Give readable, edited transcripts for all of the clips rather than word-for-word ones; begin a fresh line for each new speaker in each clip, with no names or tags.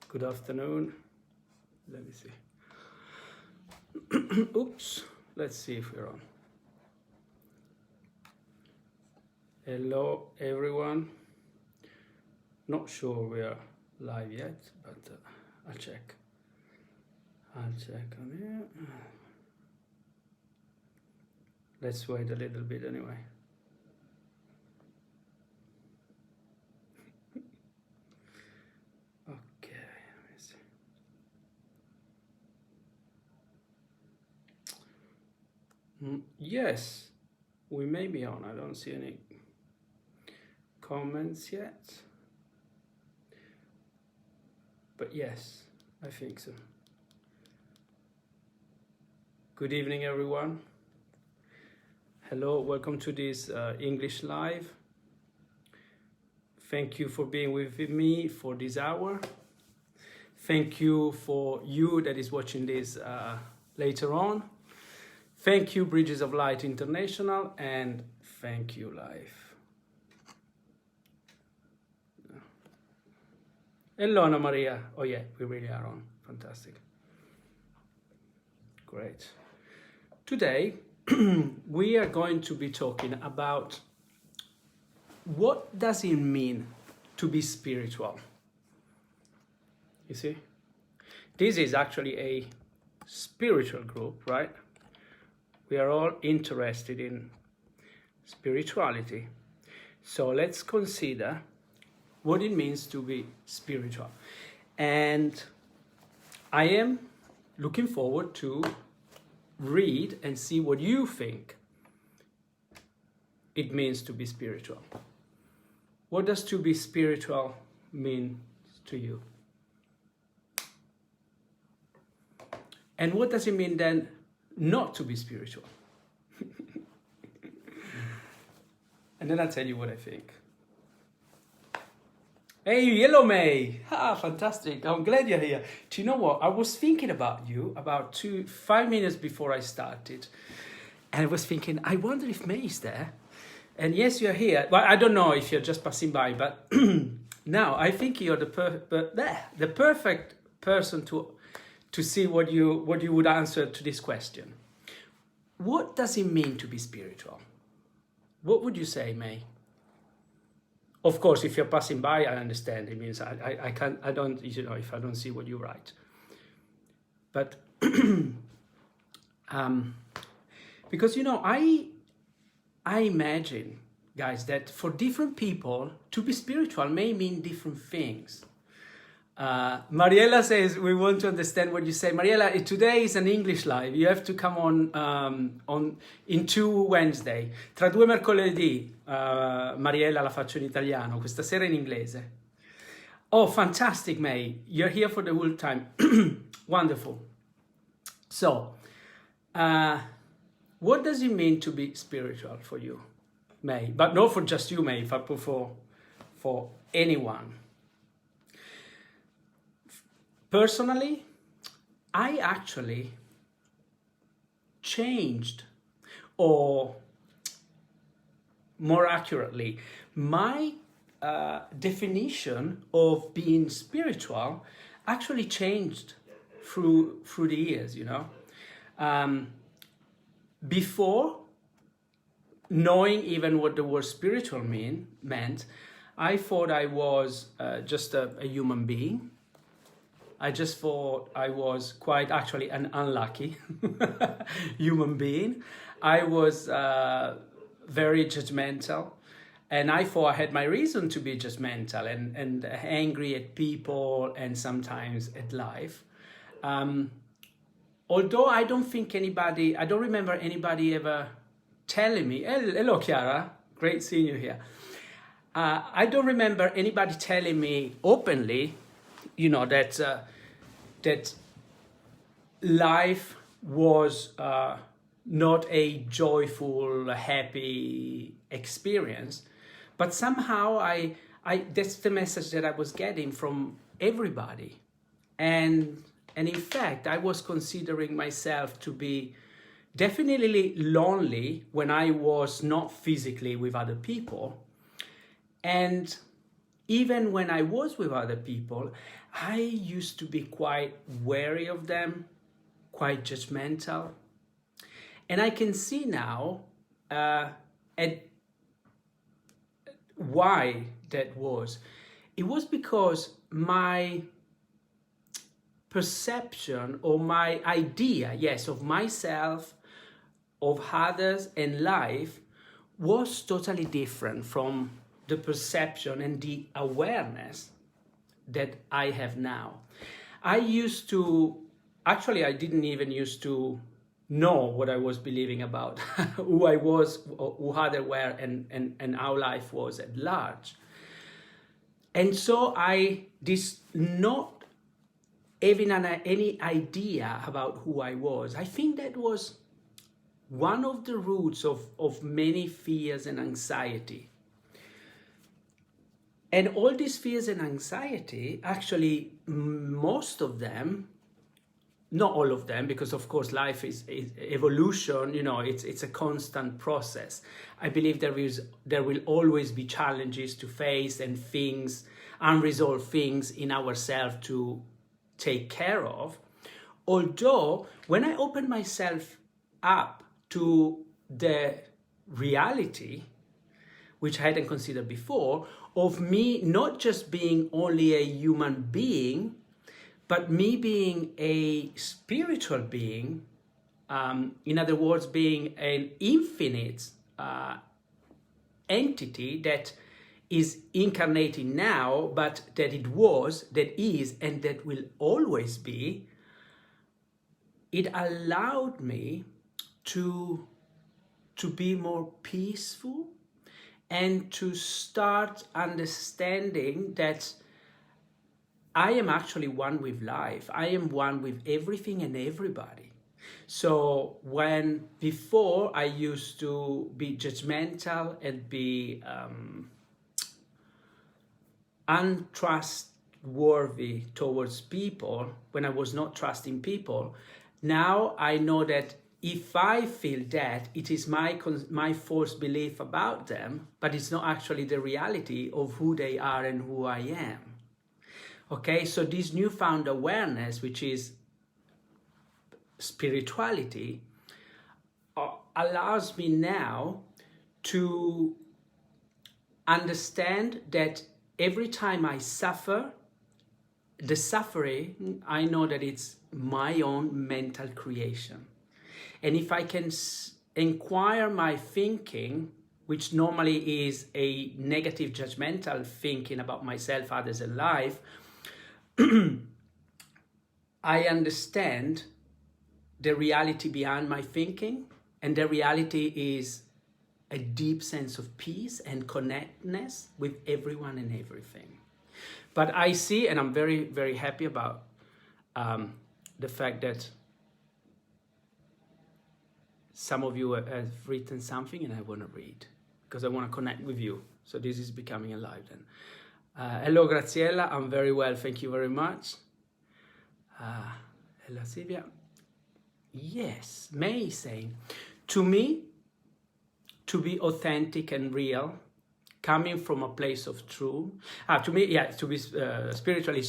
Good afternoon. Let me see. Oops. Let's see if we're on. Hello, everyone. Not sure we are live yet, but I'll check. I'll check on here. Let's wait a little bit anyway. Okay, let me see. Yes, we may be on. I don't see any comments yet. But yes, I think so. Good evening, everyone. Hello, welcome to this English Live. Thank you for being with me for this hour. Thank you for you that is watching this later on. Thank you, Bridges of Light International, and thank you, Life. Hello, Anna Maria. Oh yeah, we really are on. Fantastic. Great. Today, we are going to be talking about what does it mean to be spiritual. You see? This is actually a spiritual group, right? We are all interested in spirituality. So let's consider what it means to be spiritual. And I am looking forward to read and see what you think it means to be spiritual. What does to be spiritual mean to you? And what does it mean then not to be spiritual? And then I'll tell you what I think. Hey, Yellow May! Ah, fantastic. I'm glad you're here. Do you know what? I was thinking about you about 5 minutes before I started. And I was thinking, I wonder if May is there. And yes, you're here. Well, I don't know if you're just passing by, but now I think you're the perfect person to see what you would answer to this question. What does it mean to be spiritual? What would you say, May? Of course, if you're passing by, I understand. It means I don't, if I don't see what you write. But because, I imagine, guys, that for different people, to be spiritual may mean different things. Mariella says, we want to understand what you say. Mariella, today is an English live. You have to come on in 2 Wednesday. Tra 2 mercoledì, Mariella la faccio in italiano, questa sera in inglese. Oh, fantastic, May. You're here for the whole time. Wonderful. So, what does it mean to be spiritual for you, May? But not for just you, May, but for anyone. Personally, I actually changed, or more accurately, my definition of being spiritual actually changed through the years, Before knowing even what the word spiritual meant, I thought I was just a human being. I just thought I was quite actually an unlucky human being. I was very judgmental, and I thought I had my reason to be judgmental and angry at people and sometimes at life. Although I don't remember anybody ever telling me, hello Chiara, great seeing you here. I don't remember anybody telling me openly, that life was not a joyful, happy experience, but somehow that's the message that I was getting from everybody, and in fact I was considering myself to be definitely lonely when I was not physically with other people, and even when I was with other people, I used to be quite wary of them, quite judgmental. And I can see now at why that was. It was because my perception or my idea, yes, of myself, of others and life was totally different from the perception and the awareness that I have now. I didn't even used to know what I was believing about who I was, who others were, and how life was at large. And so not having any idea about who I was, I think that was one of the roots of many fears and anxiety. And all these fears and anxiety, actually, most of them, not all of them, because of course life is evolution, it's a constant process. I believe there will always be challenges to face and things, unresolved things in ourselves to take care of. Although when I open myself up to the reality, which I hadn't considered before, of me not just being only a human being, but me being a spiritual being, in other words, being an infinite entity that is incarnating now, but that that is, and that will always be, it allowed me to be more peaceful and to start understanding that I am actually one with life. I am one with everything and everybody. So when before I used to be judgmental and be untrustworthy towards people, when I was not trusting people, now I know that if I feel that, it is my false belief about them, but it's not actually the reality of who they are and who I am. Okay, so this newfound awareness, which is spirituality, allows me now to understand that every time I suffer, the suffering, I know that it's my own mental creation. And if I can inquire my thinking, which normally is a negative judgmental thinking about myself, others, and life, I understand the reality behind my thinking, and the reality is a deep sense of peace and connectedness with everyone and everything. But I see, and I'm very, very happy about the fact that some of you have written something, and I want to read because I want to connect with you. So this is becoming alive then. Hello, Graziella. I'm very well. Thank you very much. Hello, Silvia. Yes, May is saying, to me, to be authentic and real, coming from a place of truth. To me, yeah, to be spiritually,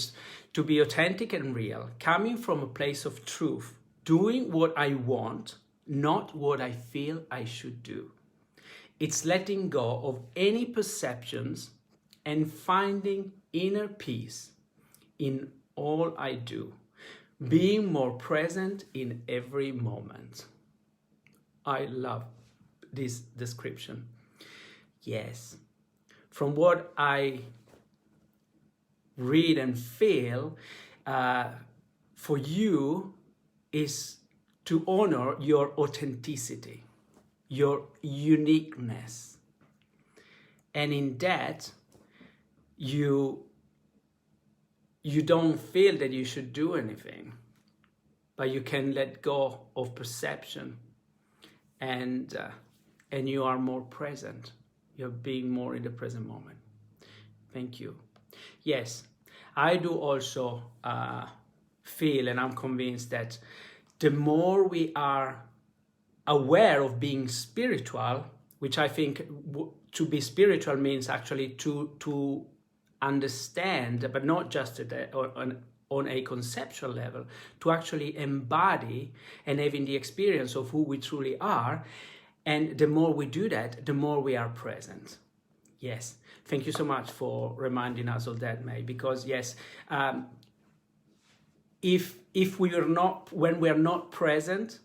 to be authentic and real, coming from a place of truth, doing what I want, not what I feel I should do. It's letting go of any perceptions and finding inner peace in all I do, being more present in every moment. I love this description. Yes, from what I read and feel, for you is to honor your authenticity, your uniqueness. And in that, you don't feel that you should do anything, but you can let go of perception, and you are more present. You're being more in the present moment. Thank you. Yes, I do also feel, and I'm convinced that the more we are aware of being spiritual, which I think to be spiritual means actually to understand, but not just on a conceptual level, to actually embody and having the experience of who we truly are. And the more we do that, the more we are present. Yes, thank you so much for reminding us of that, May, because yes, if we are not, when we are not present,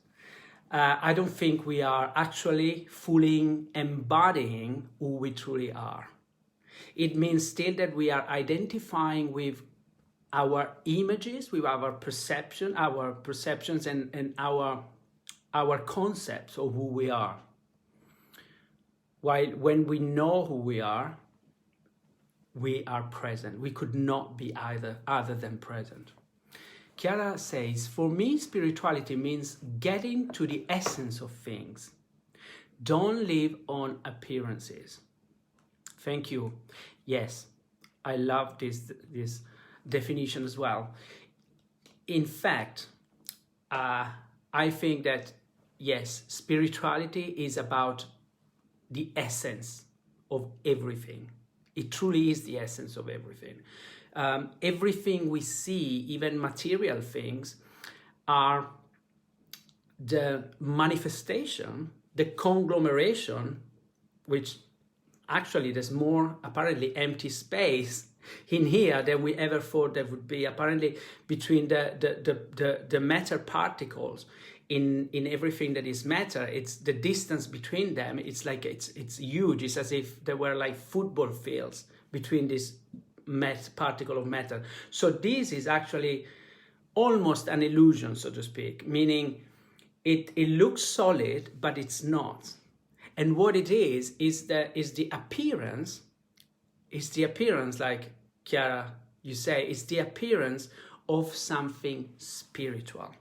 I don't think we are actually fully embodying who we truly are. It means still that we are identifying with our images, with our perceptions and our concepts of who we are. While when we know who we are present. We could not be either other than present. Chiara says, for me, spirituality means getting to the essence of things. Don't live on appearances. Thank you. Yes, I love this definition as well. In fact, I think that, yes, spirituality is about the essence of everything. It truly is the essence of everything. Everything we see, even material things, are the manifestation, the conglomeration, which actually there's more apparently empty space in here than we ever thought there would be, apparently between the matter particles in everything that is matter. It's the distance between them, it's like it's huge. It's as if there were like football fields between this particle of matter. So this is actually almost an illusion, so to speak, meaning it looks solid, but it's not. And what it is the appearance, like Chiara, you say, it's the appearance of something spiritual.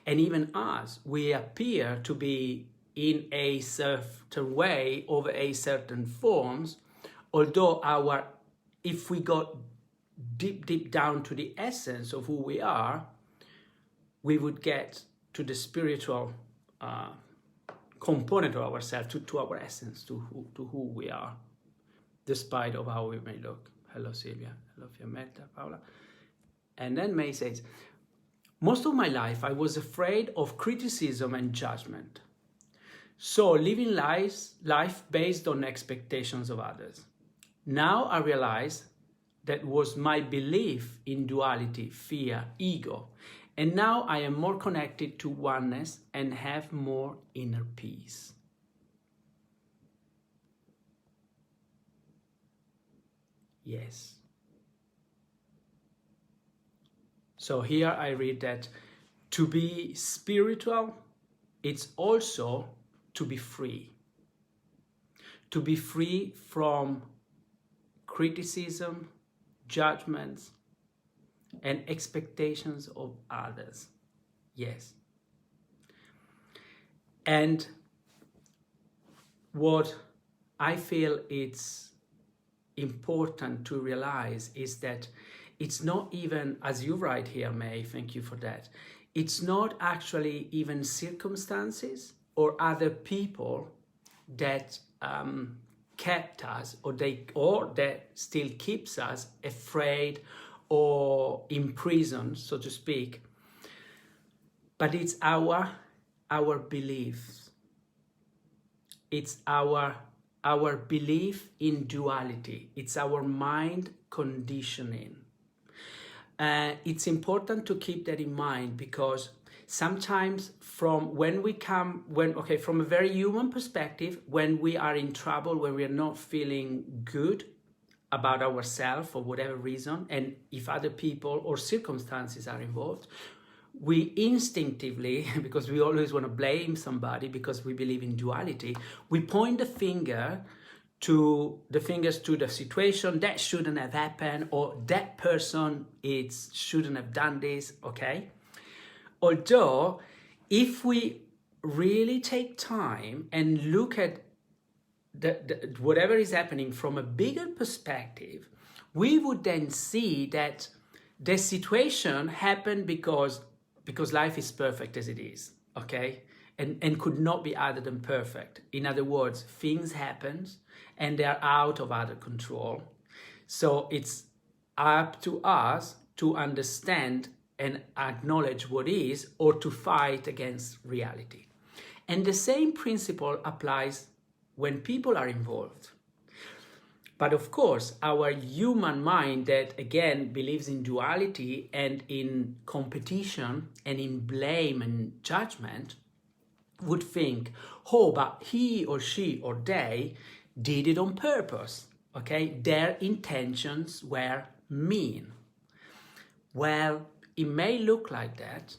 And even us, we appear to be in a certain way, over a certain forms, although if we go deep down to the essence of who we are, we would get to the spiritual component of ourselves, to our essence, to who we are, despite of how we may look. Hello, Silvia. Hello, Fiammetta, Paola. And then May says, most of my life I was afraid of criticism and judgment. So living life based on expectations of others. Now I realize that was my belief in duality, fear, ego. And now I am more connected to oneness and have more inner peace. Yes. So here I read that to be spiritual, it's also to be free. To be free from criticism, judgments, and expectations of others. Yes. And what I feel it's important to realize is that it's not even, as you write here, May, thank you for that, it's not actually even circumstances or other people that kept us, or that still keeps us afraid or imprisoned, so to speak, but it's our beliefs. It's our belief in duality. It's our mind conditioning. It's important to keep that in mind, because sometimes from a very human perspective, when we are in trouble, when we are not feeling good about ourselves for whatever reason, and if other people or circumstances are involved, we instinctively, because we always want to blame somebody because we believe in duality, we point the fingers to the situation that shouldn't have happened, or that person shouldn't have done this, okay? Although, if we really take time and look at whatever is happening from a bigger perspective, we would then see that the situation happened because life is perfect as it is, okay? And could not be other than perfect. In other words, things happen and they are out of our control. So it's up to us to understand and acknowledge what is, or to fight against reality. And the same principle applies when people are involved. But of course, our human mind that again believes in duality and in competition and in blame and judgment would think, oh, but he or she or they did it on purpose, okay? Their intentions were mean. Well, it may look like that,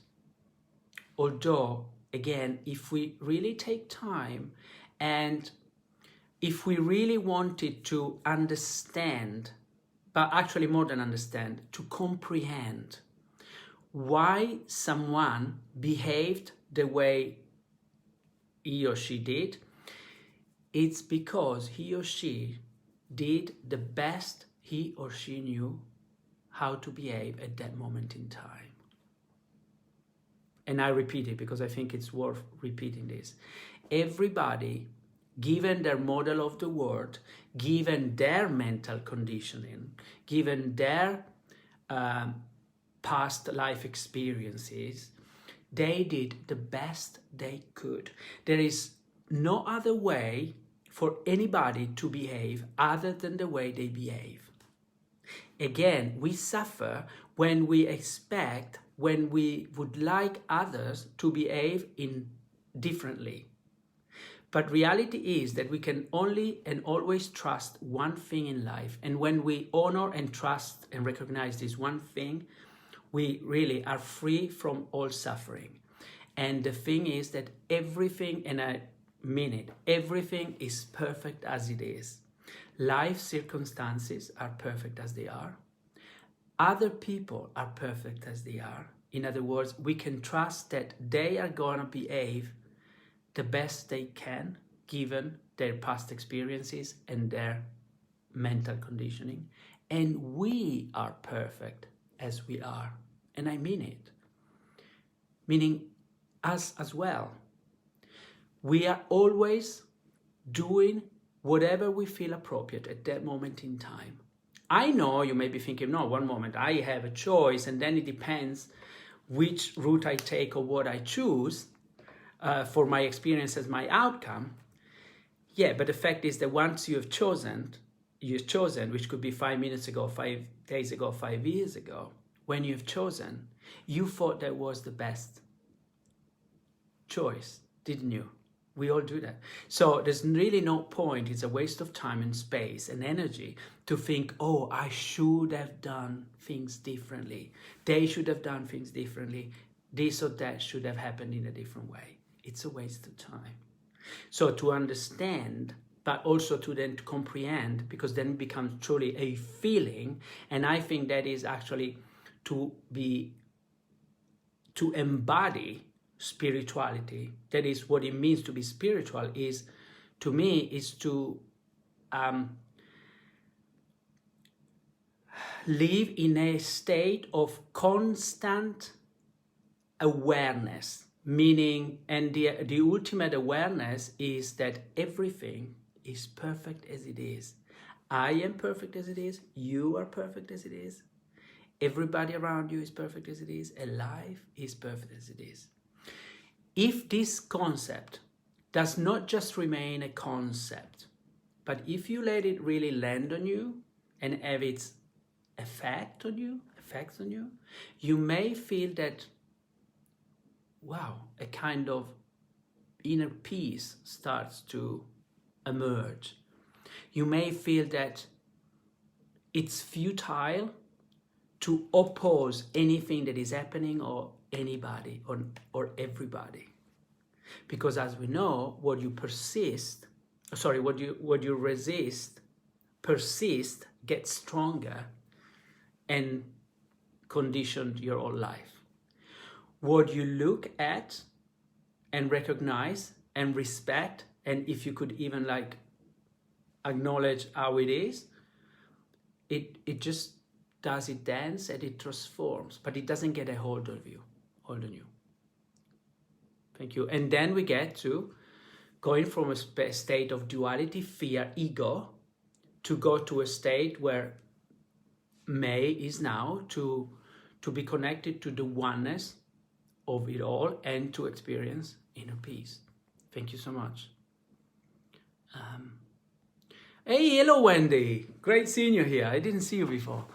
although, again, if we really take time and if we really wanted to understand, but actually more than understand, to comprehend why someone behaved the way he or she did, it's because he or she did the best he or she knew how to behave at that moment in time. And I repeat it because I think it's worth repeating this. Everybody, given their model of the world, given their mental conditioning, given their past life experiences, they did the best they could. There is no other way for anybody to behave other than the way they behave. Again, we suffer when we expect, when we would like others to behave differently. But reality is that we can only and always trust one thing in life. And when we honor and trust and recognize this one thing, we really are free from all suffering. And the thing is that everything, and I mean it, everything is perfect as it is. Life circumstances are perfect as they are. Other people are perfect as they are. In other words, we can trust that they are going to behave the best they can given their past experiences and their mental conditioning. And we are perfect as we are. And I mean it. Meaning us as well. We are always doing whatever we feel appropriate at that moment in time. I know you may be thinking, no, one moment, I have a choice, and then it depends which route I take or what I choose for my experience as my outcome. Yeah, but the fact is that once you've chosen, which could be 5 minutes ago, 5 days ago, 5 years ago, when you've chosen, you thought that was the best choice, didn't you? We all do that. So there's really no point. It's a waste of time and space and energy to think, oh, I should have done things differently. They should have done things differently. This or that should have happened in a different way. It's a waste of time. So to understand, but also to then comprehend, because then it becomes truly a feeling. And I think that is actually to embody spirituality. That is what it means to be spiritual, is to me is to live in a state of constant awareness, meaning, and the ultimate awareness is that everything is perfect as it is. I am perfect as it is, you are perfect as it is, everybody around you is perfect as it is, and life is perfect as it is. If this concept does not just remain a concept, but if you let it really land on you and have its effects on you, you may feel that, wow, a kind of inner peace starts to emerge. You may feel that it's futile to oppose anything that is happening or anybody or everybody, because as we know, what you resist persist, gets stronger and conditioned your whole life. What you look at and recognize and respect, and if you could even acknowledge how it is, it just does it dance and it transforms, but it doesn't get a hold on you. Thank you. And then we get to going from a state of duality, fear, ego, to go to a state where May is now to be connected to the oneness of it all and to experience inner peace. Thank you so much. Hey, hello Wendy. Great seeing you here. I didn't see you before.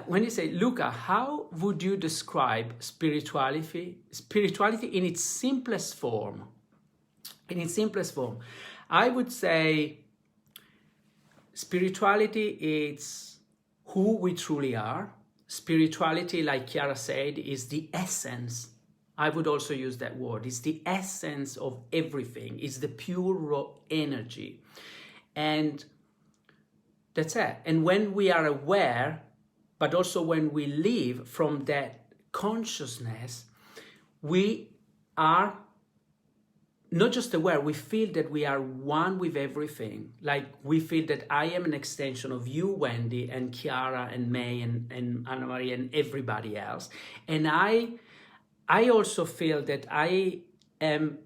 When you say, Luca, how would you describe spirituality in its simplest form? In its simplest form, I would say spirituality is who we truly are. Spirituality, like Chiara said, is the essence. I would also use that word. It's the essence of everything. It's the pure raw energy. And that's it. And when we are aware, but also when we live from that consciousness, we are not just aware, we feel that we are one with everything. Like we feel that I am an extension of you, Wendy, and Chiara, and May, and Anna Maria, and everybody else. And I also feel that I am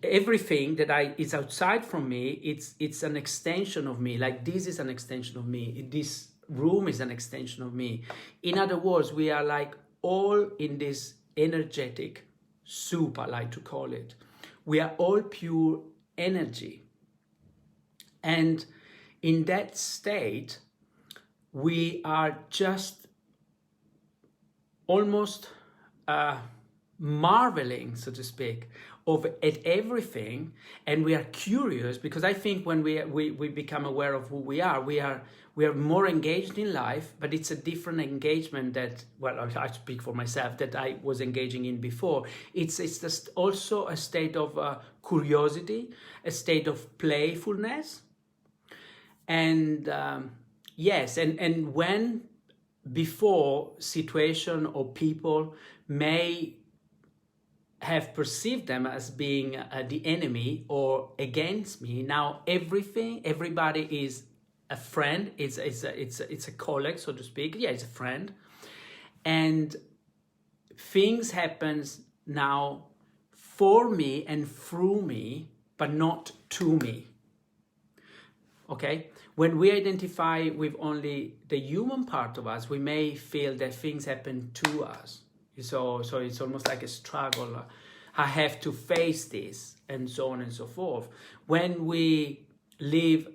everything that is outside from me. It's an extension of me. Like this is an extension of me. This room is an extension of me. In other words, we are like all in this energetic soup, I like to call it. We are all pure energy. And in that state, we are just almost marveling, so to speak, at everything. And we are curious, because I think when we become aware of who we are more engaged in life, but it's a different engagement that, well, I speak for myself, that I was engaging in before. It's just also a state of curiosity, a state of playfulness. And yes, and when before situation or people may have perceived them as being the enemy or against me, now everybody is a friend. It's a colleague, so to speak. Yeah, it's a friend. And things happens now for me and through me, but not to me. Okay? When we identify with only the human part of us, we may feel that things happen to us. So it's almost like a struggle. I have to face this, and so on and so forth. When we live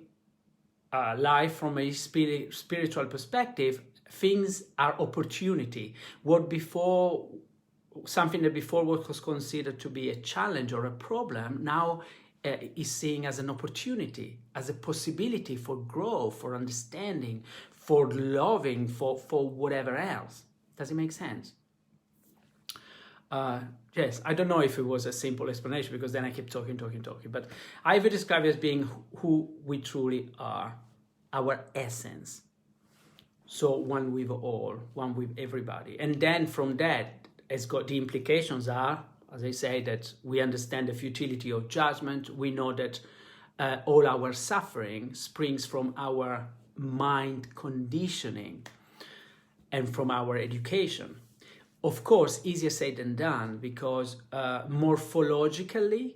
life from a spiritual perspective, things are opportunity. Something that before was considered to be a challenge or a problem, now is seen as an opportunity, as a possibility for growth, for understanding, for loving, for whatever else. Does it make sense? Yes, I don't know if it was a simple explanation, because then I keep talking, but I would describe it as being who we truly are, our essence. So one with all, one with everybody. And then from that, the implications are, as I say, that we understand the futility of judgment. We know that all our suffering springs from our mind conditioning and from our education. Of course, easier said than done, because morphologically,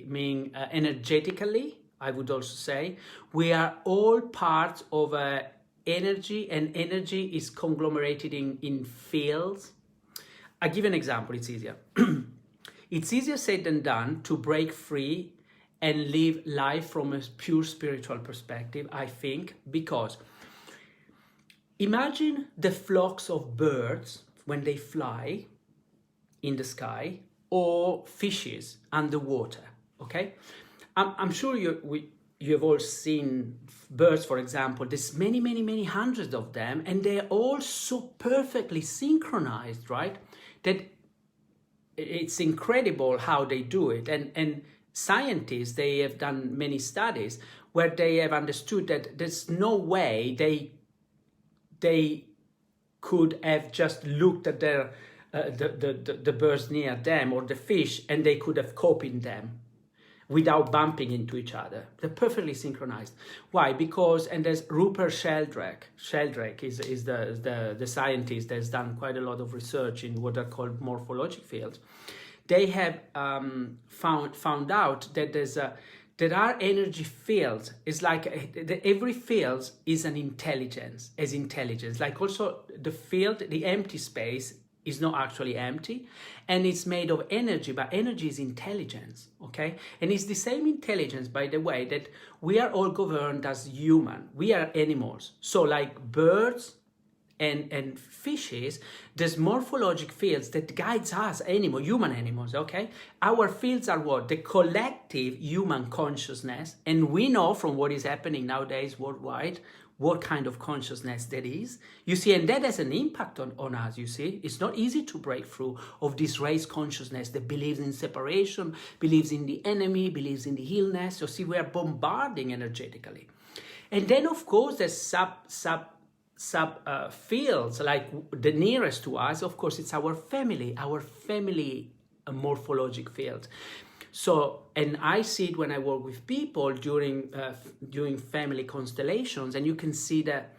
meaning energetically, I would also say, we are all part of energy, and energy is conglomerated in fields. I give an example, it's easier. It's easier said than done to break free and live life from a pure spiritual perspective, I think, because imagine the flocks of birds when they fly in the sky, or fishes underwater, okay? I'm sure you have all seen birds, for example. There's many hundreds of them, and they're all so perfectly synchronized, right? That it's incredible how they do it. And scientists, they have done many studies where they have understood that there's no way they could have just looked at their the birds near them, or the fish, and they could have copied them without bumping into each other. They're perfectly synchronized. Why? Because, and there's Rupert Sheldrake. Sheldrake is the scientist that's done quite a lot of research in what are called morphologic fields. They have found out that there are energy fields. It's like every field is an intelligence, as intelligence. Like also the field, the empty space is not actually empty, and it's made of energy, but energy is intelligence, okay? And it's the same intelligence, by the way, that we are all governed as human. We are animals. So like birds and fishes, there's morphologic fields that guides us, human animals, okay? Our fields are what? The collective human consciousness, and we know from what is happening nowadays worldwide what kind of consciousness that is. You see, and that has an impact on us, you see. It's not easy to break through of this race consciousness that believes in separation, believes in the enemy, believes in the illness. You see, we are bombarding energetically. And then, of course, there's sub fields, like the nearest to us, of course, it's our family morphologic field. So, and I see it when I work with people during family constellations, and you can see that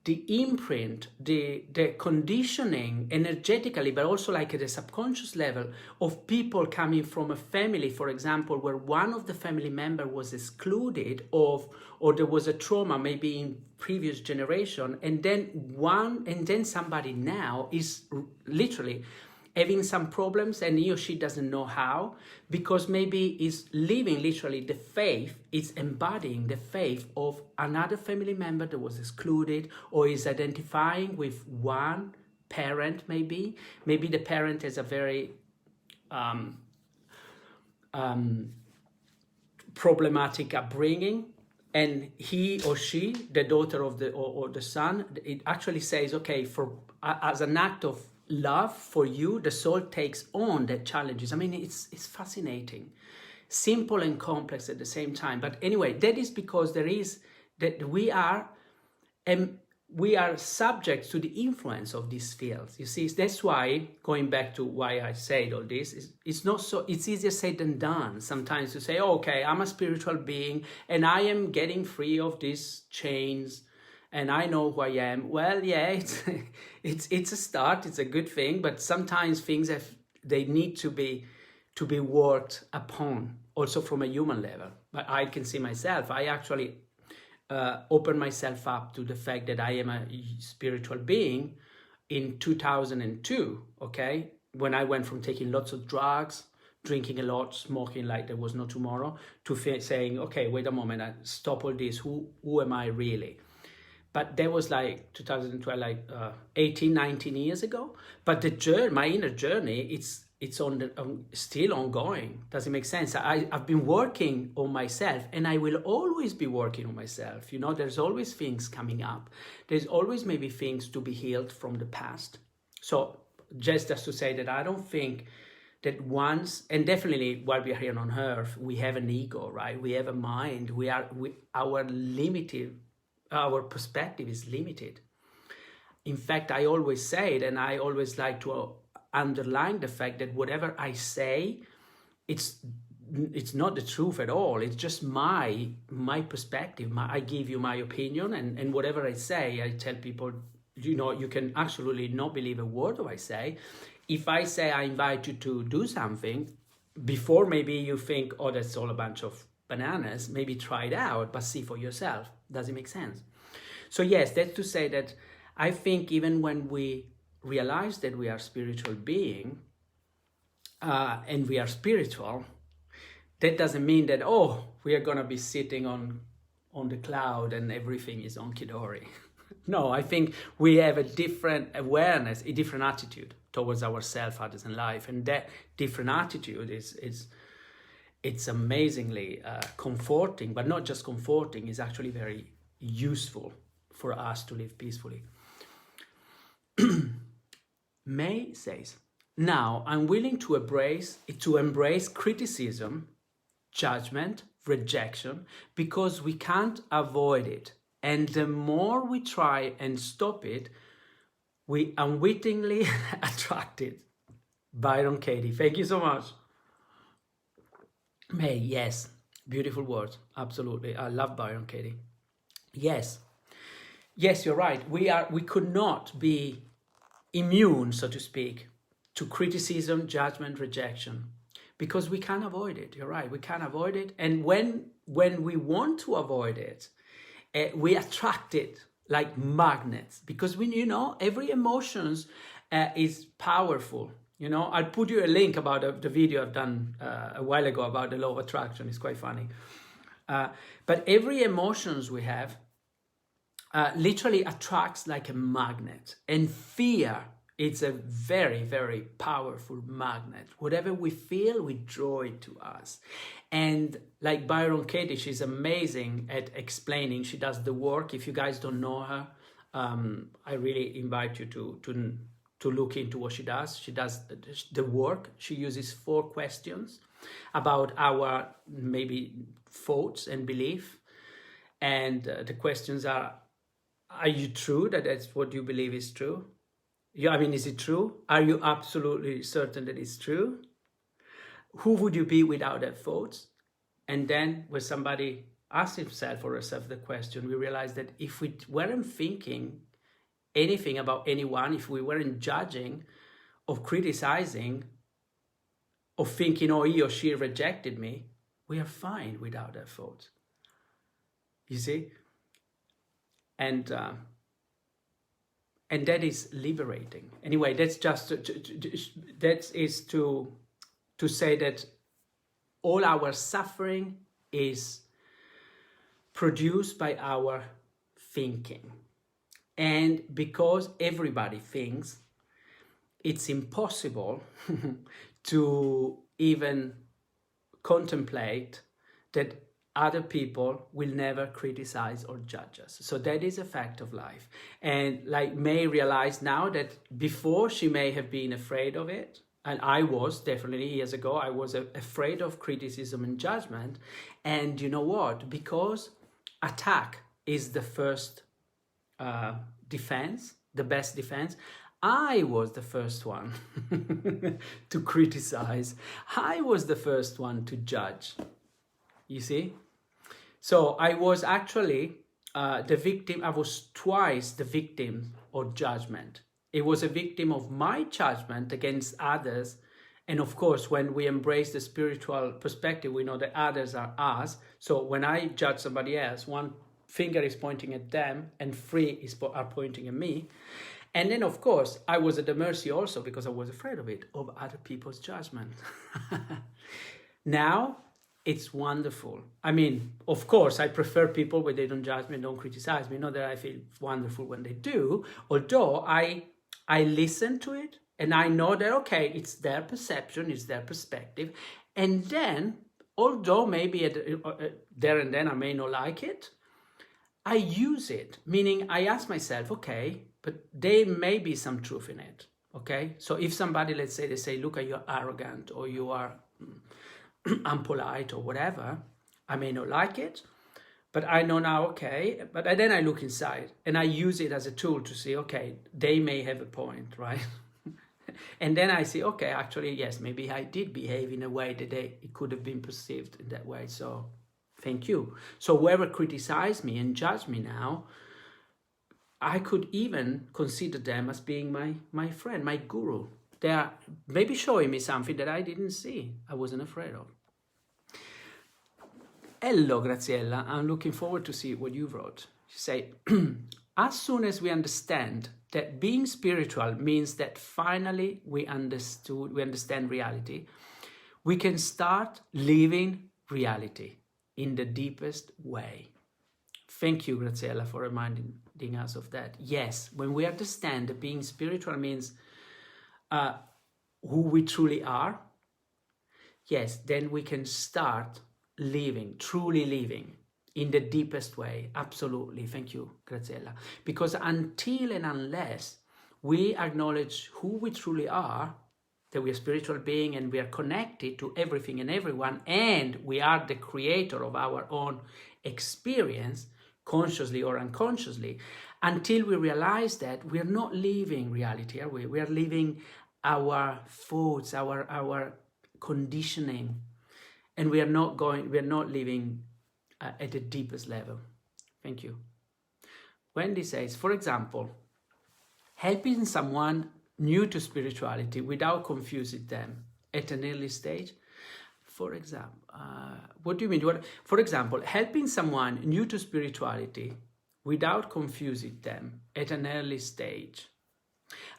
the imprint, the conditioning energetically, but also like at a subconscious level of people coming from a family, for example, where one of the family member was excluded or there was a trauma maybe in previous generation, and then somebody now is literally having some problems and he or she doesn't know how, because maybe is living literally the faith, is embodying the faith of another family member that was excluded, or is identifying with one parent maybe. Maybe the parent has a very problematic upbringing, and he or she, the daughter of or the son, it actually says, okay, as an act of love for you, the soul takes on the challenges. I mean, it's fascinating, simple and complex at the same time. But anyway, that is because we are subject to the influence of these fields. You see, that's why, going back to why I said all this, it's not so, it's easier said than done sometimes to say, oh, okay, I'm a spiritual being and I am getting free of these chains and I know who I am. Well, yeah, it's a start, it's a good thing, but sometimes things they need to be worked upon, also from a human level. But I can see myself, I actually open myself up to the fact that I am a spiritual being in 2002, okay? When I went from taking lots of drugs, drinking a lot, smoking like there was no tomorrow, to saying, okay, wait a moment, I stop all this, who am I really? But that was like 2012, like 18, 19 years ago. But the journey, my inner journey, it's still ongoing. Does it make sense? I've been working on myself, and I will always be working on myself. You know, there's always things coming up. There's always maybe things to be healed from the past. So just as to say that I don't think that once, and definitely while we are here on earth, we have an ego, right? We have a mind. Our perspective is limited. In fact, I always say it, and I always like to underline the fact that whatever I say, it's not the truth at all. It's just my perspective. I give you my opinion, and whatever I say, I tell people, you know, you can absolutely not believe a word of I say. If I say I invite you to do something, before maybe you think, oh, that's all a bunch of bananas, maybe try it out, but see for yourself. Does it make sense? So yes, that's to say that I think even when we realize that we are spiritual being and we are spiritual, that doesn't mean that, oh, we are going to be sitting on the cloud and everything is honky-dory. No, I think we have a different awareness, a different attitude towards ourselves, others, and life. And that different attitude it's amazingly comforting, but not just comforting, it's actually very useful for us to live peacefully. May says, now I'm willing to embrace criticism, judgment, rejection, because we can't avoid it. And the more we try and stop it, we unwittingly attract it. Byron Katie, thank you so much. May, yes, beautiful words, absolutely. I love Byron Katie. Yes, you're right. We could not be immune, so to speak, to criticism, judgment, rejection. because we can't avoid it. You're right, we can't avoid it. And when we want to avoid it, we attract it like magnets, because every emotions is powerful. I'll put you a link about the video I've done a while ago about the law of attraction. It's quite funny. But every emotions we have literally attracts like a magnet. And fear, it's a very, very powerful magnet. Whatever we feel, we draw it to us. And like Byron Katie, she's amazing at explaining. She does the work. If you guys don't know her, I really invite you to look into what she does. She does the work. She uses 4 questions about our maybe thoughts and belief. And the questions are you true that that's what you believe is true? Is it true? Are you absolutely certain that it's true? Who would you be without that thoughts? And then when somebody asks himself or herself the question, we realize that if we weren't thinking anything about anyone, if we weren't judging or criticizing or thinking, oh, he or she rejected me, we are fine without that thought. You see? And that is liberating. Anyway, that's just that is to say that all our suffering is produced by our thinking. And because everybody thinks, it's impossible to even contemplate that other people will never criticize or judge us. So that is a fact of life. And like May realized now that before she may have been afraid of it, and I was definitely years ago, I was afraid of criticism and judgment. And you know what? Because attack is the first defense, the best defense, I was the first one to criticize. I was the first one to judge. You see? So I was actually the victim. I was twice the victim of judgment. It was a victim of my judgment against others. And of course, when we embrace the spiritual perspective, we know that others are us. So when I judge somebody else, one finger is pointing at them and 3 are pointing at me. And then, of course, I was at the mercy also, because I was afraid of it, of other people's judgment. Now, it's wonderful. I mean, of course, I prefer people where they don't judge me, don't criticize me. Not that I feel wonderful when they do, although I listen to it and I know that, okay, it's their perception, it's their perspective. And then, although maybe there and then I may not like it, I use it, meaning I ask myself, okay, but there may be some truth in it, okay? So if somebody, let's say, they say, look, you're arrogant or you are unpolite or whatever, I may not like it, but I know now, okay, but then I look inside and I use it as a tool to see, okay, they may have a point, right? And then I see, okay, actually, yes, maybe I did behave in a way that it could have been perceived in that way, so thank you. So whoever criticized me and judged me now, I could even consider them as being my friend, my guru. They are maybe showing me something that I didn't see, I wasn't afraid of. Hello, Graziella. I'm looking forward to see what you wrote. You say, as soon as we understand that being spiritual means that finally we understand reality, we can start living reality in the deepest way. Thank you, Graziella, for reminding us of that. Yes, when we understand that being spiritual means who we truly are, yes, then we can start living, truly living in the deepest way. Absolutely. Thank you, Graziella. Because until and unless we acknowledge who we truly are, that we are spiritual being and we are connected to everything and everyone, and we are the creator of our own experience, consciously or unconsciously, until we realize that we are not living reality, are we? We are living our thoughts, our conditioning, and we are not living at the deepest level. Thank you. Wendy says, for example, helping someone new to spirituality without confusing them at an early stage. For example, what do you mean? For example, helping someone new to spirituality without confusing them at an early stage.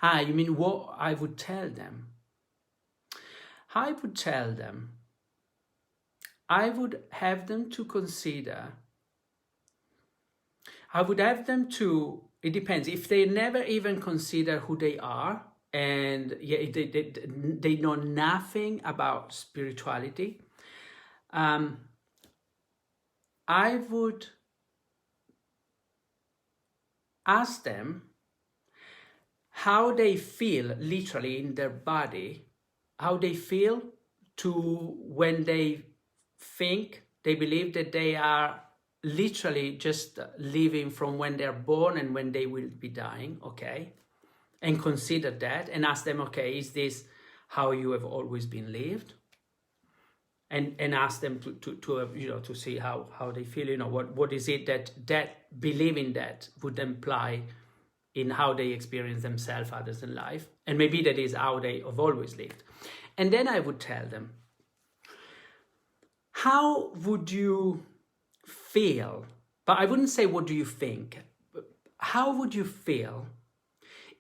You mean what I would tell them? I would tell them, I would have them to consider, I would have them to, it depends, if they never even consider who they are, and they know nothing about spirituality, I would ask them how they feel literally in their body, how they feel to when they think, they believe that they are literally just living from when they're born and when they will be dying, okay? And consider that and ask them, okay, is this how you have always been lived? And ask them to see how they feel, what is it that believing that would imply in how they experience themselves, others in life. And maybe that is how they have always lived. And then I would tell them, how would you feel? But I wouldn't say, what do you think? How would you feel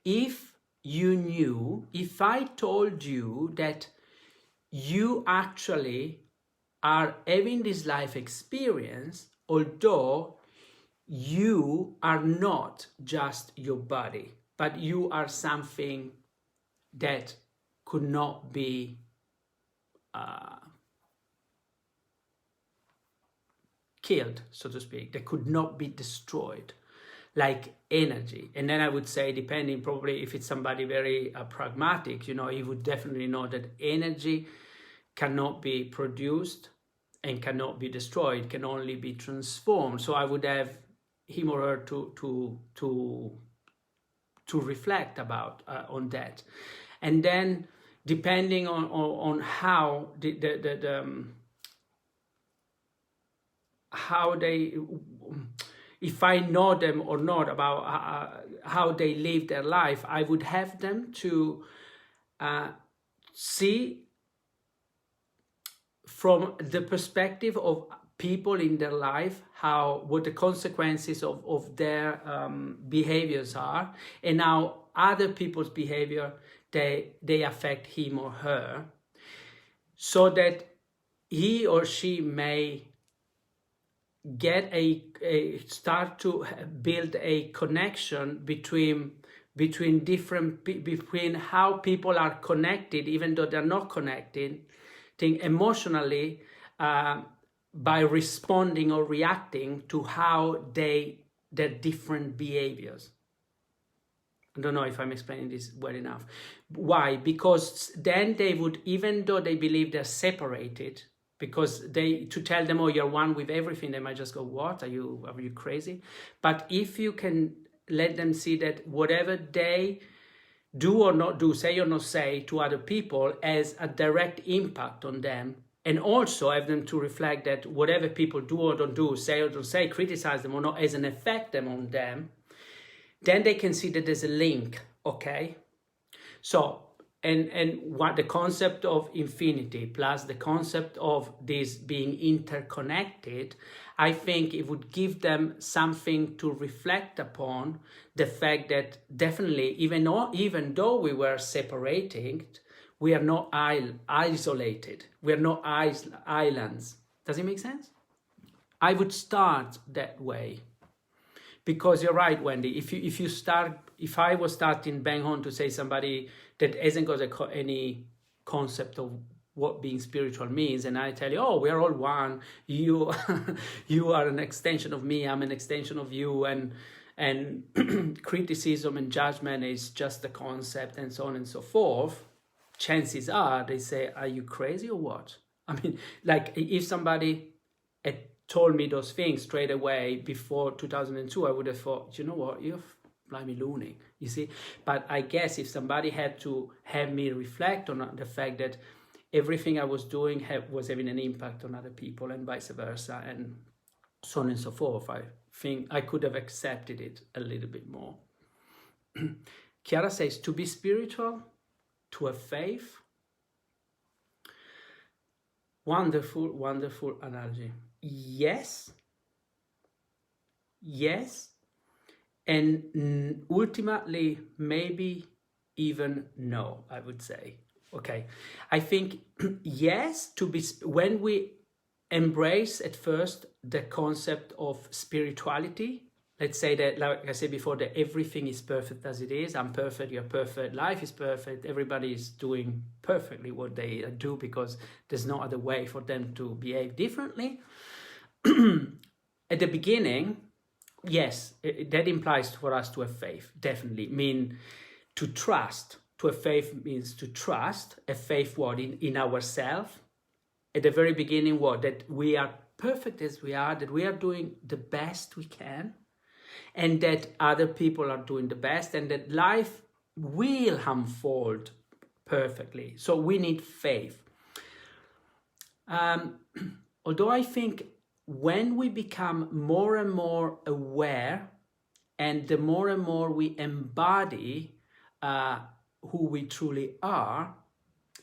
if you knew, if I told you that you actually are having this life experience, although you are not just your body, but you are something that could not be killed, so to speak, that could not be destroyed, like energy. And then I would say, depending, probably if it's somebody very pragmatic, he would definitely know that energy cannot be produced and cannot be destroyed, can only be transformed. So I would have him or her to reflect about on that. And then depending on how how they, if I know them or not, about how they live their life, I would have them to see from the perspective of people in their life, what the consequences of their behaviors are, and how other people's behavior, they affect him or her, so that he or she may get start to build a connection between how people are connected, even though they're not connected, emotionally, by responding or reacting to how their different behaviors. I don't know if I'm explaining this well enough. Why? Because then they would, even though they believe they're separated, because to tell them, oh, you're one with everything, they might just go, what? Are you crazy? But if you can let them see that whatever they do or not do, say or not say to other people, has a direct impact on them, and also have them to reflect that whatever people do or don't do, say or don't say, criticize them or not, has an effect on them, then they can see that there's a link, okay? So, and what the concept of infinity plus the concept of this being interconnected, I think it would give them something to reflect upon, the fact that definitely, even though we were separated, we are not isolated. We are not islands. Does it make sense? I would start that way. Because you're right, Wendy, if I was starting bang on to say somebody that hasn't got any concept of what being spiritual means, and I tell you, oh, we are all one, you are an extension of me, I'm an extension of you, and criticism and judgment is just a concept, and so on and so forth, chances are they say, are you crazy or what? I mean, like, if somebody had told me those things straight away before 2002, I would have thought, you know what, you're blimey loony, you see. But I guess if somebody had to have me reflect on the fact that everything I was doing was having an impact on other people, and vice versa, and so on and so forth, I think I could have accepted it a little bit more. Chiara says, to be spiritual, to have faith. Wonderful, wonderful analogy. Yes, yes, and ultimately, maybe even no, I would say. Okay, I think yes, when we embrace at first the concept of spirituality. Let's say that, like I said before, that everything is perfect as it is. I'm perfect, you're perfect, life is perfect, everybody is doing perfectly what they do because there's no other way for them to behave differently. At the beginning, yes, that implies for us to have faith, definitely. To trust, to have faith means to trust, a faith what? In ourselves. At the very beginning, what? That we are perfect as we are, that we are doing the best we can, and that other people are doing the best, and that life will unfold perfectly. So we need faith. Although I think when we become more and more aware, and the more and more we embody who we truly are,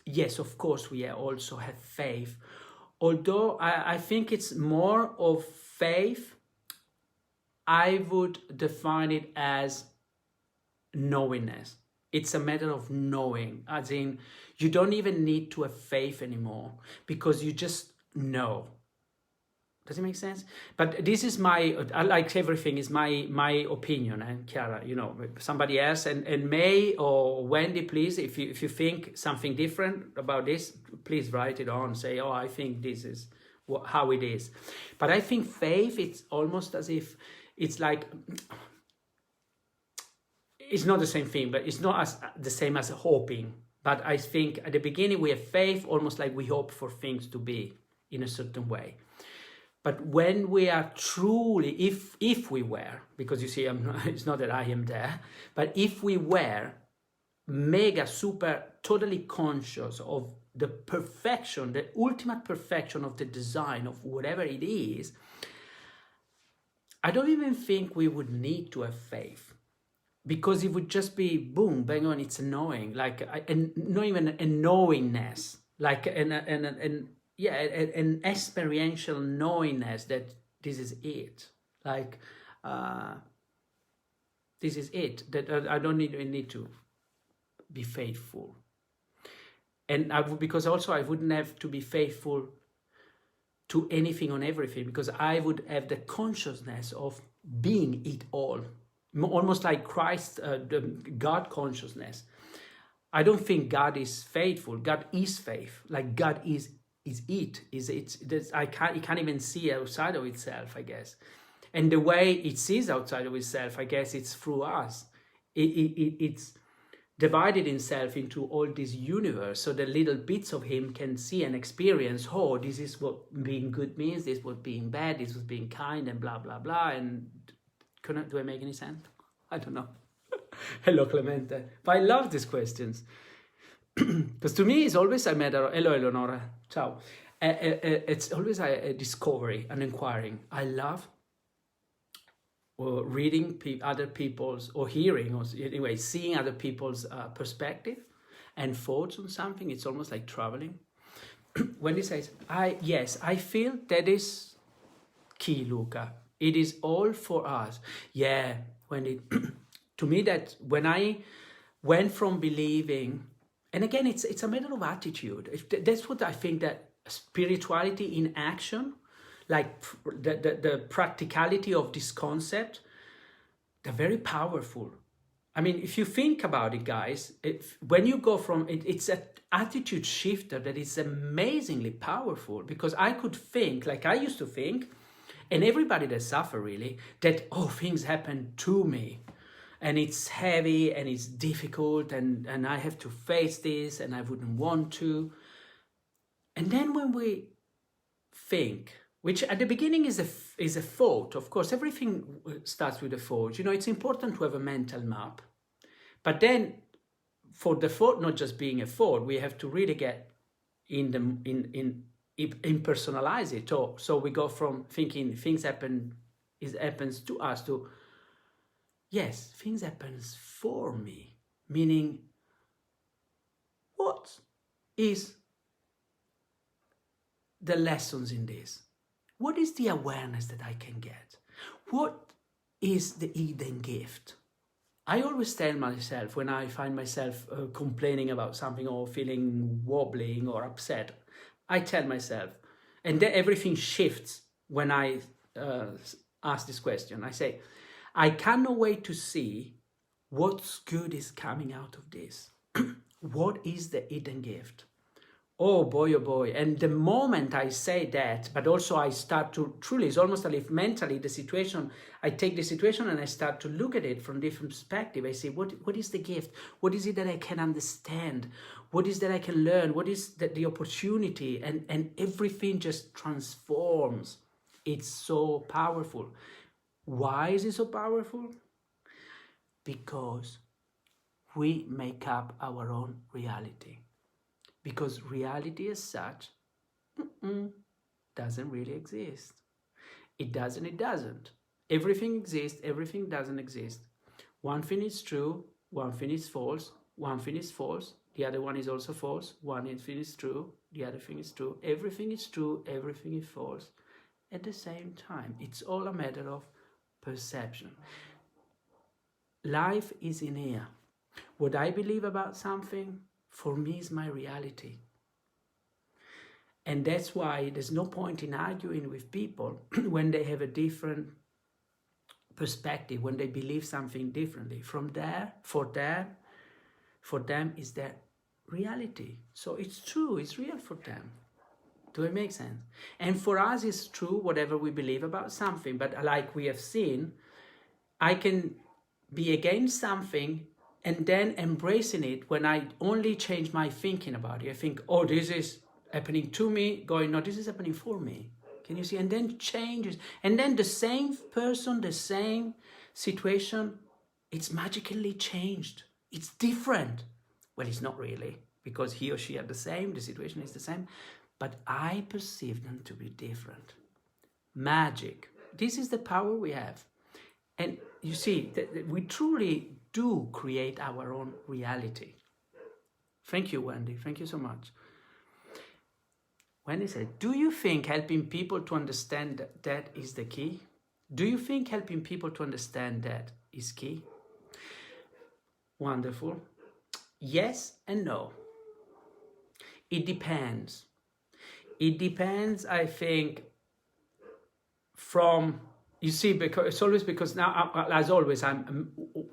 yes, of course, we also have faith. Although I think it's more of faith, I would define it as knowingness. It's a matter of knowing, as in, you don't even need to have faith anymore because you just know. Does it make sense? But this is like everything, is my opinion. And Chiara, somebody else, and May or Wendy, please, if you think something different about this, please write it on. Say, oh, I think this is how it is. But I think faith, it's almost as if it's like, it's not the same thing, but it's not as the same as hoping. But I think at the beginning we have faith, almost like we hope for things to be in a certain way. But when we are truly, if we were, because you see, it's not that I am there, but if we were mega, super, totally conscious of the perfection, the ultimate perfection of the design of whatever it is, I don't even think we would need to have faith. Because it would just be boom, bang on, it's annoying, like, and not even a knowingness, like an experiential knowingness that this is it, like this is it, that I don't need to be faithful, and because also I wouldn't have to be faithful to anything on everything, because I would have the consciousness of being it all, almost like Christ, the God consciousness. I don't think God is faithful. God is faith. Like God is it. It can't even see outside of itself, I guess. And the way it sees outside of itself, I guess, it's through us. It's divided itself into all this universe, so the little bits of him can see and experience, oh, this is what being good means, this is what being bad, this was being kind, and blah, blah, blah. And do I make any sense? I don't know. Hello, Clemente. But I love these questions. Because to me, it's always a matter of, hello, Eleonora, ciao. It's always a discovery, an inquiring. I love reading other people's, or hearing, or anyway, seeing other people's perspective and thoughts on something. It's almost like traveling. When he says, yes, I feel that is key, Luca. It is all for us. Yeah, to me, that when I went from believing, and again, it's a matter of attitude. That's what I think, that spirituality in action, like the practicality of this concept, they're very powerful. I mean, if you think about it, guys, when you go from it's an attitude shifter that is amazingly powerful. Because I could think, like I used to think, and everybody that suffer really, that, oh, things happen to me, and it's heavy and it's difficult, and I have to face this, and I wouldn't want to. And then when we think, which at the beginning is a thought, of course, everything starts with a thought. It's important to have a mental map. But then for the thought not just being a thought, we have to really get impersonalize it. So we go from thinking things happens to us to, yes, things happens for me. Meaning, what is the lessons in this? What is the awareness that I can get? What is the hidden gift? I always tell myself when I find myself complaining about something or feeling wobbling or upset, I tell myself, and then everything shifts when I ask this question. I say, I cannot wait to see what's good is coming out of this. What is the hidden gift? Oh boy. And the moment I say that, but also I start to truly, it's almost as if mentally the situation, I take the situation and I start to look at it from different perspective. I say, what is the gift? What is it that I can understand? What is that I can learn? What is the opportunity? And everything just transforms. It's so powerful. Why is it so powerful? Because we make up our own reality. Because reality as such doesn't really exist. It doesn't. Everything exists, everything doesn't exist. One thing is true, one thing is false, one thing is false, the other one is also false, one thing is true, the other thing is true. Everything is true, everything is false. At the same time, it's all a matter of perception. Life is in here. What I believe about something, for me, is my reality. And that's why there's no point in arguing with people when they have a different perspective, when they believe something differently. From there, for them is their reality. So it's true, it's real for them. Do it make sense? And for us, it's true whatever we believe about something. But like we have seen, I can be against something and then embracing it when I only change my thinking about it. I think, oh, this is happening to me, going, no, this is happening for me. Can you see? And then changes. And then the same person, the same situation, it's magically changed. It's different. Well, it's not really, because he or she are the same, the situation is the same, but I perceive them to be different. Magic. This is the power we have. And you see, we truly do create our own reality. Thank you, Wendy. Thank you so much. Wendy said, do you think helping people to understand that is the key? Do you think helping people to understand that is key? Wonderful. Yes and no. It depends. It depends, I think, from... You see, because it's always because now, as always,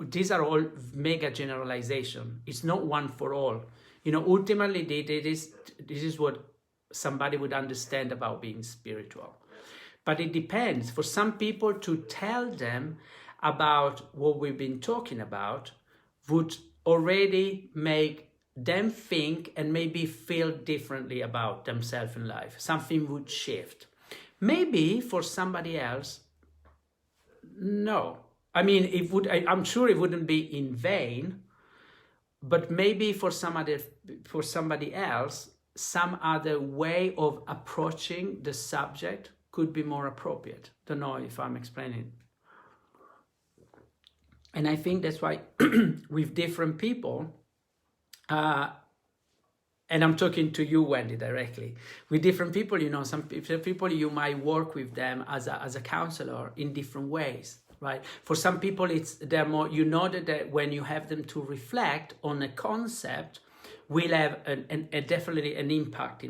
these are all mega generalization. It's not one for all. You know, ultimately, this is what somebody would understand about being spiritual. But it depends. For some people, to tell them about what we've been talking about would already make them think and maybe feel differently about themselves in life. Something would shift. Maybe for somebody else, no. I mean, it would. I'm sure it wouldn't be in vain, but maybe for somebody else, some other way of approaching the subject could be more appropriate. Don't know if I'm explaining. And I think that's why with different people, and I'm talking to you, Wendy, directly. With different people, you know, some people you might work with them as a counselor in different ways, right? For some people, they're more, you know, that when you have them to reflect on a concept, will have definitely an impact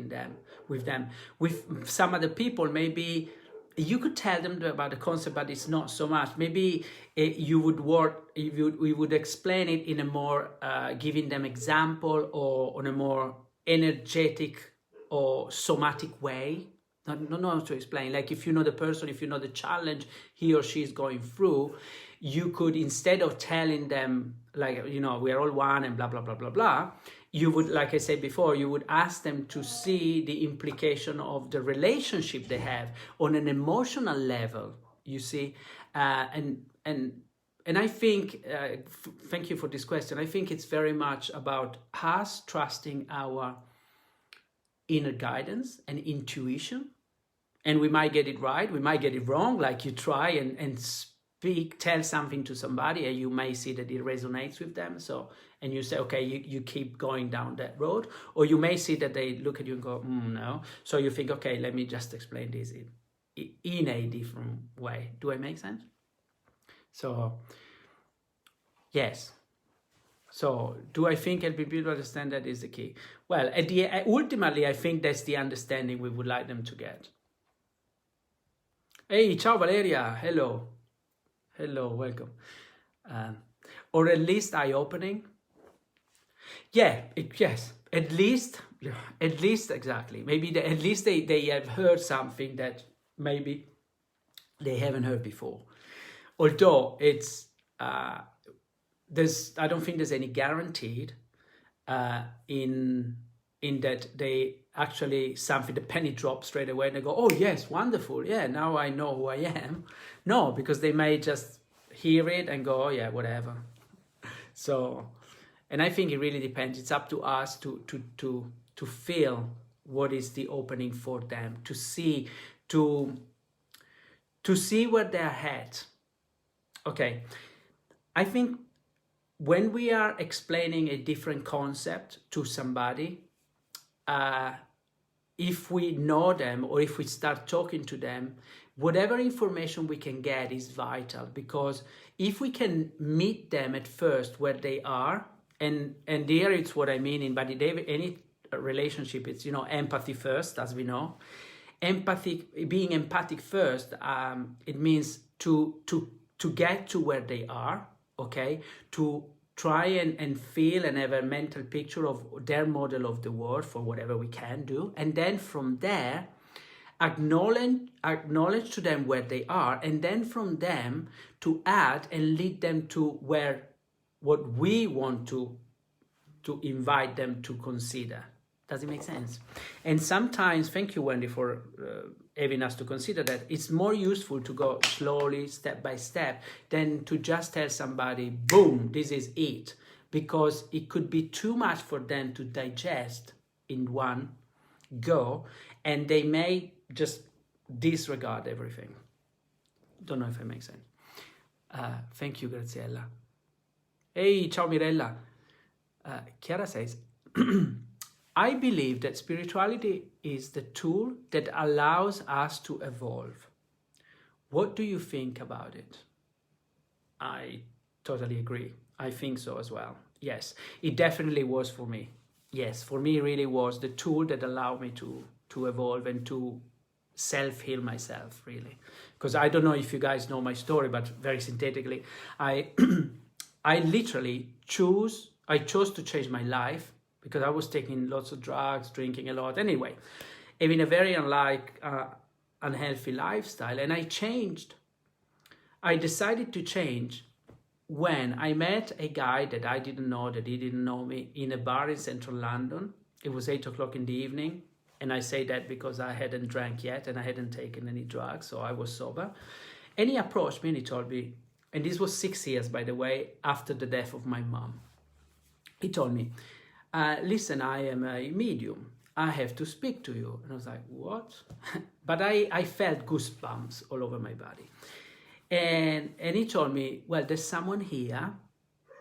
with them. With some other people, maybe you could tell them about the concept, but it's not so much. Maybe we would explain it in a more, giving them example or on a more energetic or somatic way. Not know how to explain. Like if you know the person, if you know the challenge he or she is going through, you could, instead of telling them like, you know, we are all one and blah, blah, blah, blah, blah, you would, like I said before, you would ask them to see the implication of the relationship they have on an emotional level, you see. And I think, thank you for this question, I think it's very much about us trusting our inner guidance and intuition. And we might get it right, we might get it wrong, like you try and tell something to somebody and you may see that it resonates with them, so, and you say, okay, you keep going down that road, or you may see that they look at you and go, no, so you think, okay, let me just explain this in a different way. Do I make sense? So yes. So do I think helping people understand that is the key? Well, ultimately, I think that's the understanding we would like them to get. Hey, ciao Valeria, hello. Hello, welcome. Or at least eye-opening. Yeah, yes, at least exactly. Maybe at least they have heard something that maybe they haven't heard before. Although it's, I don't think there's any guaranteed in that they actually something, the penny drops straight away and they go, oh yes, wonderful, yeah, now I know who I am. No, because they may just hear it and go, oh yeah, whatever. So, and I think it really depends. It's up to us to feel what is the opening for them, to see where they're at. Okay, I think when we are explaining a different concept to somebody, if we know them or if we start talking to them, whatever information we can get is vital, because if we can meet them at first where they are, and here it's what I mean in body any relationship, it's, empathy first, as we know. Being empathic first, it means to get to where they are, okay, to try and feel and have a mental picture of their model of the world for whatever we can do, and then from there acknowledge to them where they are, and then from them to add and lead them to what we want to invite them to consider. Does it make sense? And sometimes, thank you, Wendy, for having us to consider that, it's more useful to go slowly, step by step, than to just tell somebody, boom, this is it. Because it could be too much for them to digest in one go, and they may just disregard everything. Don't know if it makes sense. Thank you, Graziella. Hey, ciao, Mirella. Chiara says, I believe that spirituality is the tool that allows us to evolve. What do you think about it? I totally agree. I think so as well. Yes, it definitely was for me. Yes, for me it really was the tool that allowed me to evolve and to self-heal myself, really. Because I don't know if you guys know my story, but very synthetically, I literally chose to change my life because I was taking lots of drugs, drinking a lot. Anyway, having a very unhealthy lifestyle. And I decided to change when I met a guy that I didn't know, that he didn't know me, in a bar in central London. It was 8 o'clock in the evening. And I say that because I hadn't drank yet and I hadn't taken any drugs, so I was sober. And he approached me and he told me, and this was 6 years, by the way, after the death of my mom. He told me, listen, I am a medium. I have to speak to you. And I was like, what? But I felt goosebumps all over my body. And he told me, well, there's someone here.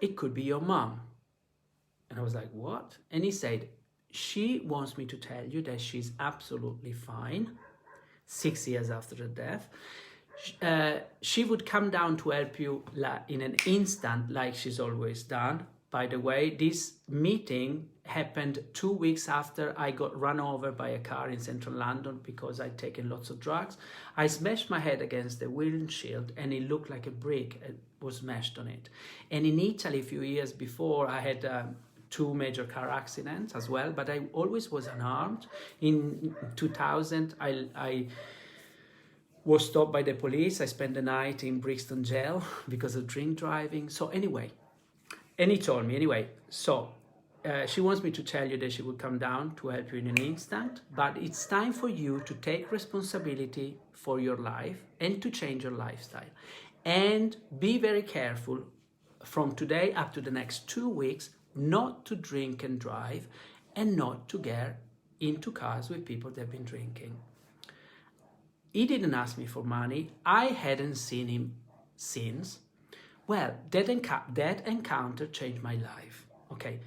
It could be your mom. And I was like, what? And he said, she wants me to tell you that she's absolutely fine 6 years after the death. She would come down to help you in an instant, like she's always done. By the way, this meeting happened 2 weeks after I got run over by a car in central London because I'd taken lots of drugs. I smashed my head against the windshield and it looked like a brick was smashed on it. And in Italy, a few years before, I had 2 major car accidents as well, but I always was unarmed. In 2000, I was stopped by the police. I spent the night in Brixton jail because of drink driving. So anyway, and he told me, anyway, so she wants me to tell you that she will come down to help you in an instant, but it's time for you to take responsibility for your life and to change your lifestyle. And be very careful from today up to the next 2 weeks not to drink and drive and not to get into cars with people that have been drinking. He didn't ask me for money. I hadn't seen him since, well, that encounter changed my life. Okay.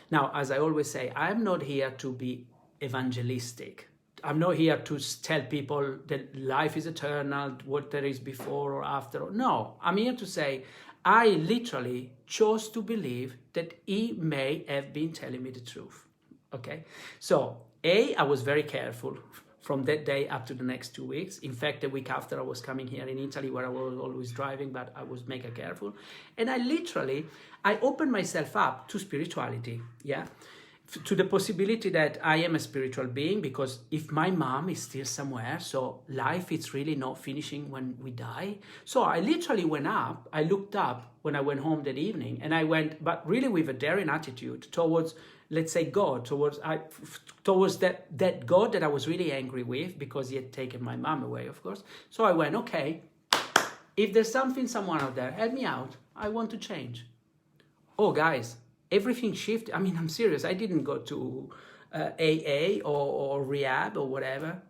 Now, as I always say, I'm not here to be evangelistic. I'm not here to tell people that life is eternal, what there is before or after. No, I'm here to say I literally chose to believe that he may have been telling me the truth. Okay. So, I was very careful from that day up to the next 2 weeks. In fact, the week after I was coming here in Italy, where I was always driving, but I was mega careful. And I opened myself up to spirituality, yeah? To the possibility that I am a spiritual being, because if my mom is still somewhere, so life is really not finishing when we die. So I literally went up, I looked up when I went home that evening, and I went, but really with a daring attitude towards, let's say, God, towards that God that I was really angry with because he had taken my mom away, of course. So I went, okay, if there's someone out there, help me out. I want to change. Oh, guys, everything shifted. I mean, I'm serious. I didn't go to AA or rehab or whatever,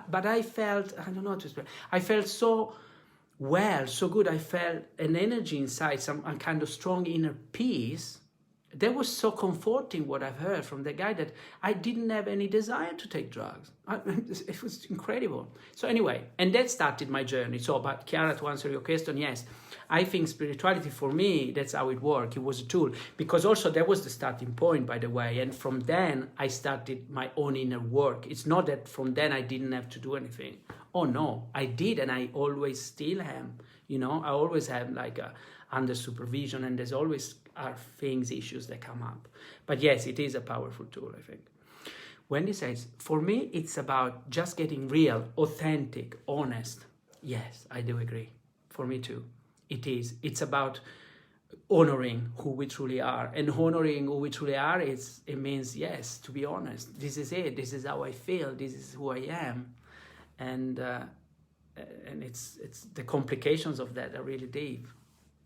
but I felt, I don't know how to explain. I felt so well, so good. I felt an energy inside, some kind of strong inner peace. That was so comforting what I've heard from the guy, that I didn't have any desire to take drugs. It was incredible. So anyway, and that started my journey. So, but Chiara, to answer your question, yes, I think spirituality for me, that's how it worked. It was a tool, because also that was the starting point, by the way. And from then I started my own inner work. It's not that from then I didn't have to do anything. Oh no, I did, and I always still am. You know, I always have like under supervision, and there's always are issues that come up. But yes, it is a powerful tool, I think. Wendy says, for me, it's about just getting real, authentic, honest. Yes, I do agree. For me too. It is. It's about honoring who we truly are. And honoring who we truly are, it means, yes, to be honest. This is it. This is how I feel. This is who I am. And it's the complications of that are really deep.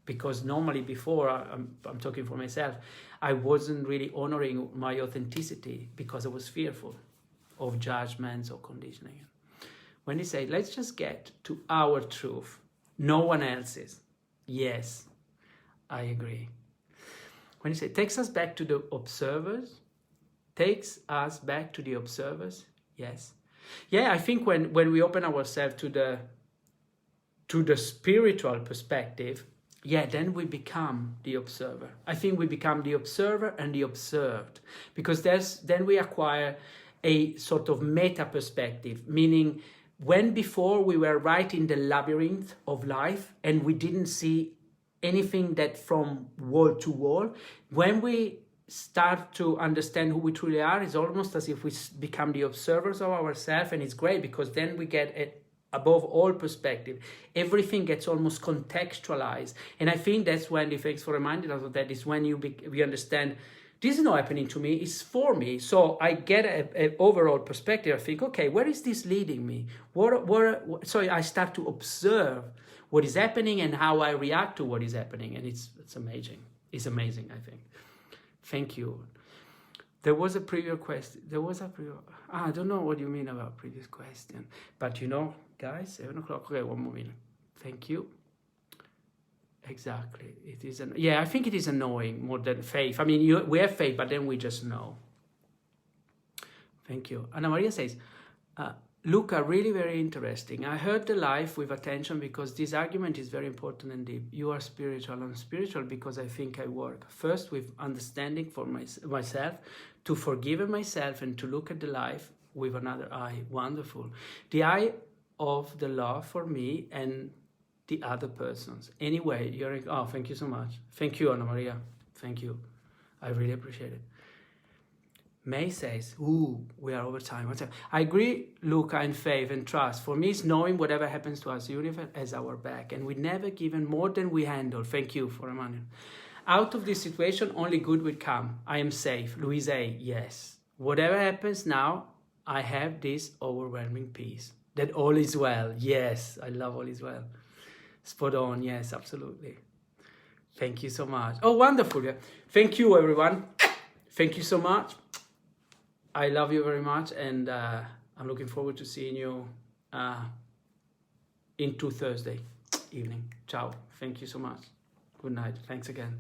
Because normally before, I'm talking for myself, I wasn't really honoring my authenticity because I was fearful of judgments or conditioning. When you say, let's just get to our truth, no one else's. Yes, I agree. When you say, takes us back to the observers, takes us back to the observers, yes. Yeah, I think when we open ourselves to the spiritual perspective, yeah, then we become the observer. I think we become the observer and the observed, because then we acquire a sort of meta perspective, meaning when before we were right in the labyrinth of life and we didn't see anything that from wall to wall, when we start to understand who we truly are, it's almost as if we become the observers of ourselves, and it's great because then we get above all perspective. Everything gets almost contextualized. And I think that's when, thanks for reminding us of that, is when we understand this is not happening to me, it's for me. So I get an overall perspective. I think, okay, where is this leading me? So I start to observe what is happening and how I react to what is happening. And it's amazing. It's amazing, I think. Thank you. There was a previous question. I don't know what you mean about previous question. But you know, guys, 7 o'clock. Okay, one more minute. Thank you. Exactly. It is I think it is annoying more than faith. I mean, we have faith, but then we just know. Thank you. Anna Maria says, Luca, really very interesting. I heard the life with attention because this argument is very important and deep. You are spiritual. I'm spiritual because I think I work. First with understanding for myself, to forgive myself and to look at the life with another eye. Wonderful. The eye of the love for me and the other persons. Anyway, thank you so much. Thank you, Anna Maria. Thank you. I really appreciate it. May says, we are over time. I agree, Luca, and faith and trust. For me, it's knowing whatever happens to us, the universe has our back, and we never given more than we handle. Thank you for reminding. Out of this situation, only good will come. I am safe. Louise A., yes. Whatever happens now, I have this overwhelming peace. That all is well. Yes, I love all is well. Spot on. Yes, absolutely. Thank you so much. Oh, wonderful. Thank you, everyone. Thank you so much. I love you very much, and I'm looking forward to seeing you in 2 Thursday. evening. Ciao. Thank you so much. Good night. Thanks again.